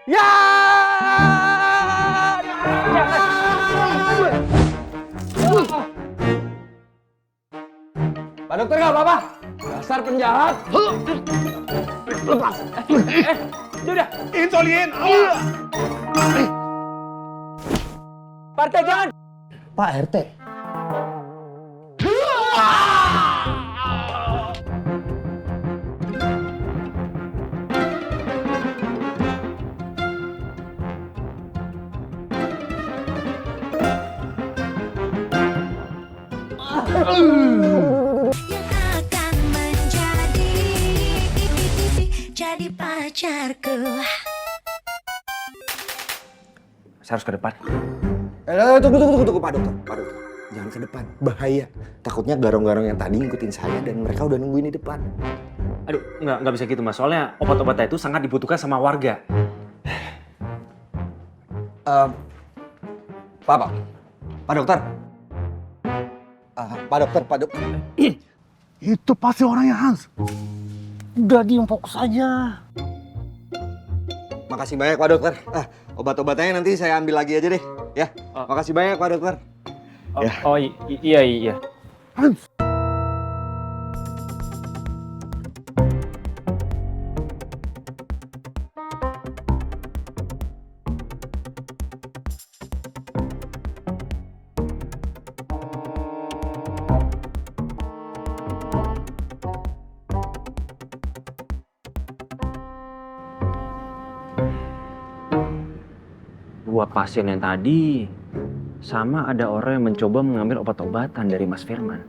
Ya! Pak dokter nggak apa-apa. Dasar penjahat. Lepas. Udah. Insolin, awas! Pak RT jangan. Pak RT. Yang akan jadi pacarku. Saya harus ke depan. Tunggu, Pak Dokter. Pak Dokter, jangan ke depan, bahaya. Takutnya garong-garong yang tadi ngikutin saya dan mereka udah nungguin di depan. Aduh, nggak bisa gitu mas. Soalnya obat-obatnya itu sangat dibutuhkan sama warga. Pak Dokter. Pak Dokter. Itu pasti orangnya Hans. Udah diem fokus aja. Makasih banyak Pak Dokter. Obat-obatnya nanti saya ambil lagi aja deh. Ya, makasih banyak Pak Dokter. Ya. Oh iya. Hans. Dua pasien yang tadi sama ada orang yang mencoba mengambil obat-obatan dari Mas Firman.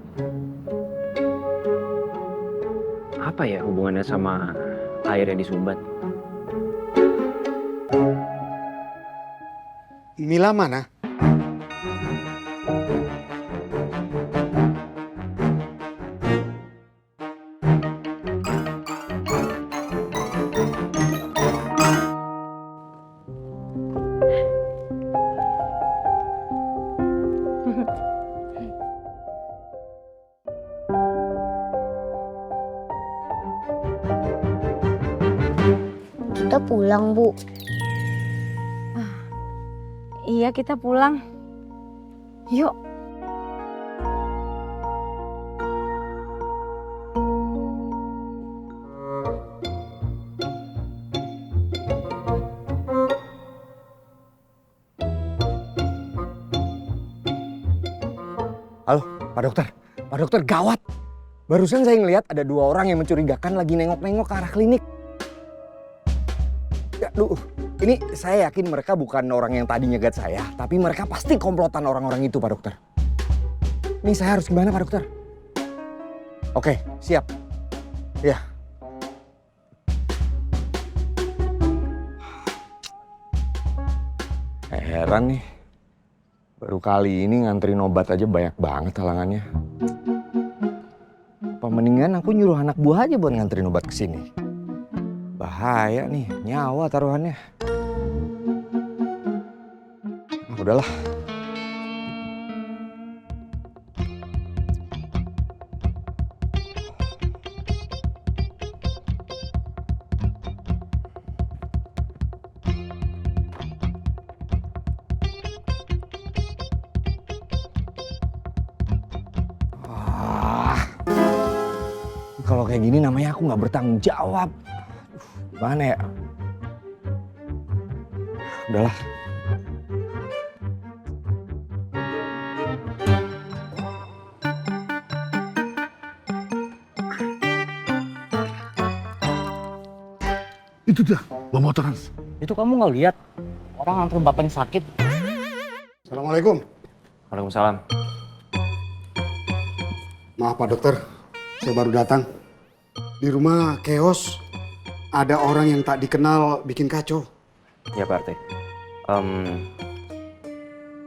Apa ya hubungannya sama air yang disumbat? Mila mana? Kita pulang, Bu. Iya, kita pulang. Yuk. Halo, Pak Dokter. Pak Dokter, gawat. Barusan saya ngelihat ada dua orang yang mencurigakan lagi nengok-nengok ke arah klinik. Aduh, ini saya yakin mereka bukan orang yang tadi nyegat saya, tapi mereka pasti komplotan orang-orang itu, Pak Dokter. Ini saya harus gimana, Pak Dokter? Oke, siap. Ya. Heran nih. Baru kali ini nganterin obat aja banyak banget halangannya. Apa mendingan aku nyuruh anak buah aja buat nganterin obat ke sini. Bahaya nih, nyawa taruhannya. Udahlah. Kalau kayak gini namanya aku nggak bertanggung jawab. Gimana ya? Udahlah. Itu dia, bawa motor Hans. Itu kamu nggak lihat orang nganter bapaknya sakit? Assalamualaikum. Waalaikumsalam. Maaf Pak Dokter, saya baru datang. Di rumah chaos, ada orang yang tak dikenal bikin kacau. Ya Pak RT.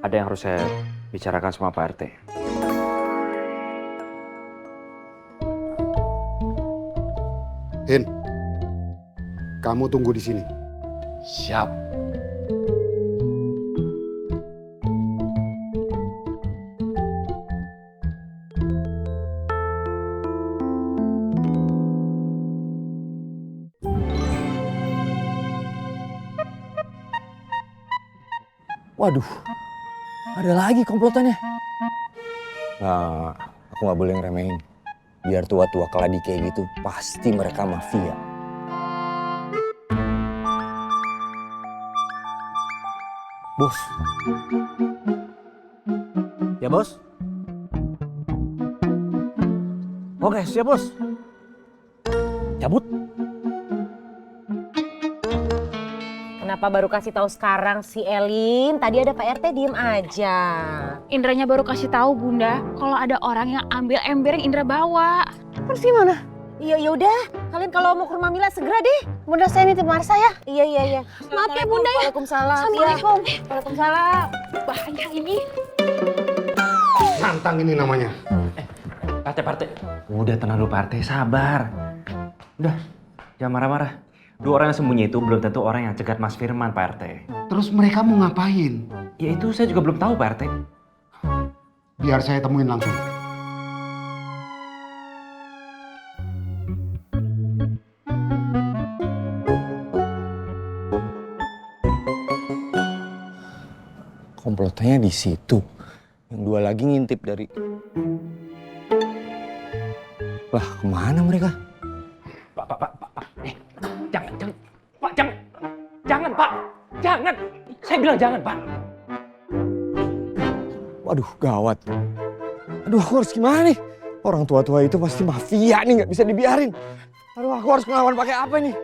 Ada yang harus saya bicarakan sama Pak RT. Hin, kamu tunggu di sini. Siap. Waduh, ada lagi komplotannya. Nah, aku nggak boleh ngeremehin. Biar tua-tua keladi kayak gitu, pasti mereka mafia. Bos. Ya, Bos. Oke, siap, Bos. Cabut. Kenapa baru kasih tahu sekarang si Elin? Tadi ada Pak RT diem aja. Indranya baru kasih tahu Bunda kalau ada orang yang ambil ember yang Indra bawa. Terus gimana? Iya ya udah, kalian kalau mau ke rumah Mila segera deh. Bunda saya nitip Marsa ya. Iya. Maaf ya Bunda ya. Waalaikumsalam. Assalamualaikum. Iya. Waalaikumsalam. Bahaya ini. Nantang ini namanya. Partai. Udah tenang dulu Partai, sabar. Udah, jangan marah-marah. Dua orang yang sembunyi itu belum tentu orang yang cegat Mas Firman, Pak RT. Terus mereka mau ngapain? Ya itu saya juga belum tahu, Pak RT. Biar saya temuin langsung. Komplotannya di situ. Yang dua lagi ngintip dari... Lah, kemana mereka? Pak. Jangan, Pak. Jangan. Saya bilang jangan, Pak. Waduh, gawat. Aduh, aku harus gimana nih? Orang tua-tua itu pasti mafia nih, nggak bisa dibiarin. Aduh, aku harus ngelawan pakai apa nih?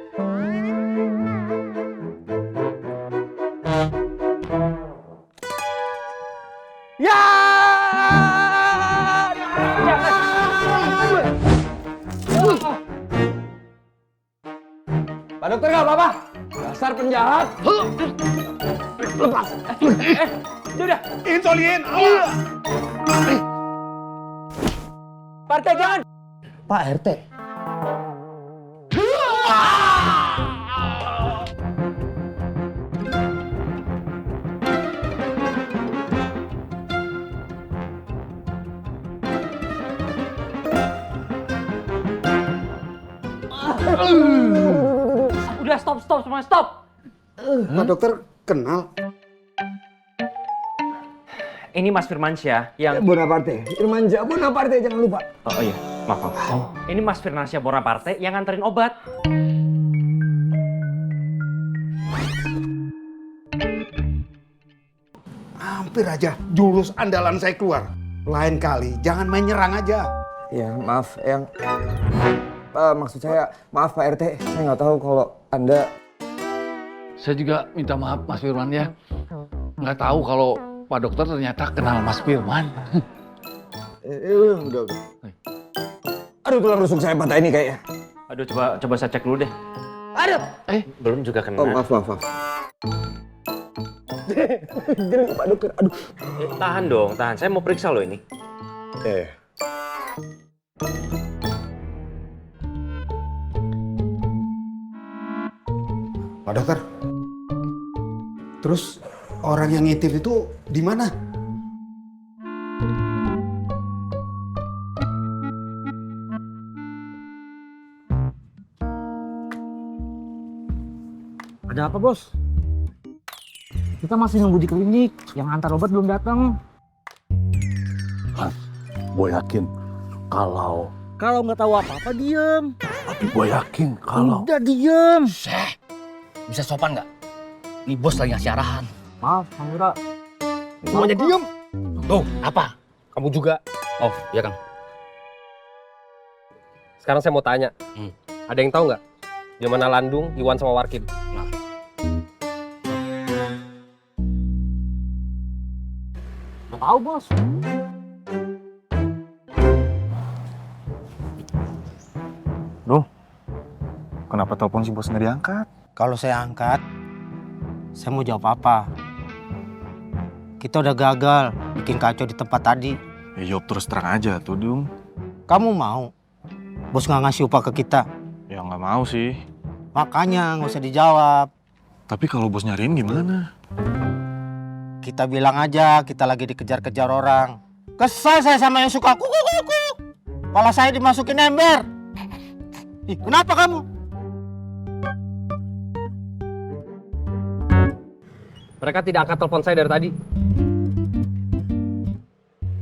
Ya! Pak dokter nggak apa-apa. Dasar penjahat. Lepas. Udah. Insolin! Partai jangan. Pak RT. Udah stop semua, stop. Pak dokter kenal? Ini Mas Firmansyah yang... Bonaparte. Irmanja Bonaparte, jangan lupa. Oh iya, maaf. Ini Mas Firmansyah Bonaparte yang nganterin obat. Hampir aja jurus andalan saya keluar. Lain kali jangan main nyerang aja. Ya, maaf, yang... maksud saya, maaf Pak RT, saya nggak tahu kalau Anda... Saya juga minta maaf Mas Firman ya. Nggak tahu kalau Pak Dokter ternyata kenal Mas Firman. Udah. Aduh, tulang rusuk saya patah ini kayaknya. Aduh, coba saya cek dulu deh. Aduh! Belum juga kena. Oh, maaf. Geli Pak Dokter, aduh. Tahan dong, tahan. Saya mau periksa loh ini. Pak dokter. Terus orang yang ngintip itu di mana? Ada apa, Bos? Kita masih nunggu di klinik. Yang antar obat belum datang. Gue yakin kalau... Kalau nggak tahu apa-apa, diem. Tapi gue yakin kalau... Udah diem. Bisa sopan nggak? Nih bos lagi ngasih arahan. Maaf, Kang Wira. Semuanya diem. Tuh, apa? Kamu juga? Oh, iya Kang. Sekarang saya mau tanya. Ada yang tahu nggak? Di mana Landung, Iwan sama Warkim? Nah. Nggak tahu, Bos. Loh, kenapa telepon si bos nggak diangkat? Kalau saya angkat, saya mau jawab apa? Kita udah gagal bikin kacau di tempat tadi. Ya jawab terus terang aja tuh, Dung. Kamu mau? Bos nggak ngasih upah ke kita. Ya nggak mau sih. Makanya nggak usah dijawab. Tapi kalau bos nyariin gimana? Kita bilang aja kita lagi dikejar-kejar orang. Kesal saya sama yang suka kuku. Kepala saya dimasukin ember. Ih, kenapa kamu? Mereka tidak angkat telepon saya dari tadi.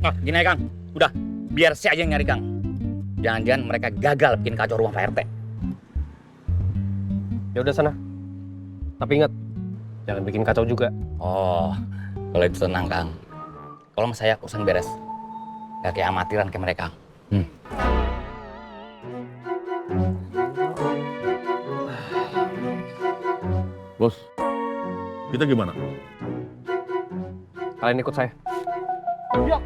Ah, gini aja, Kang. Udah, biar saya aja yang nyari, Kang. Jangan-jangan mereka gagal bikin kacau rumah Pak RT. Ya udah sana. Tapi ingat, jangan bikin kacau juga. Oh, kalau itu tenang, Kang. Kalau sama saya urusan beres. Gak kayak amatiran kayak mereka. Bos, kita gimana? Kalian ikut saya. Iya.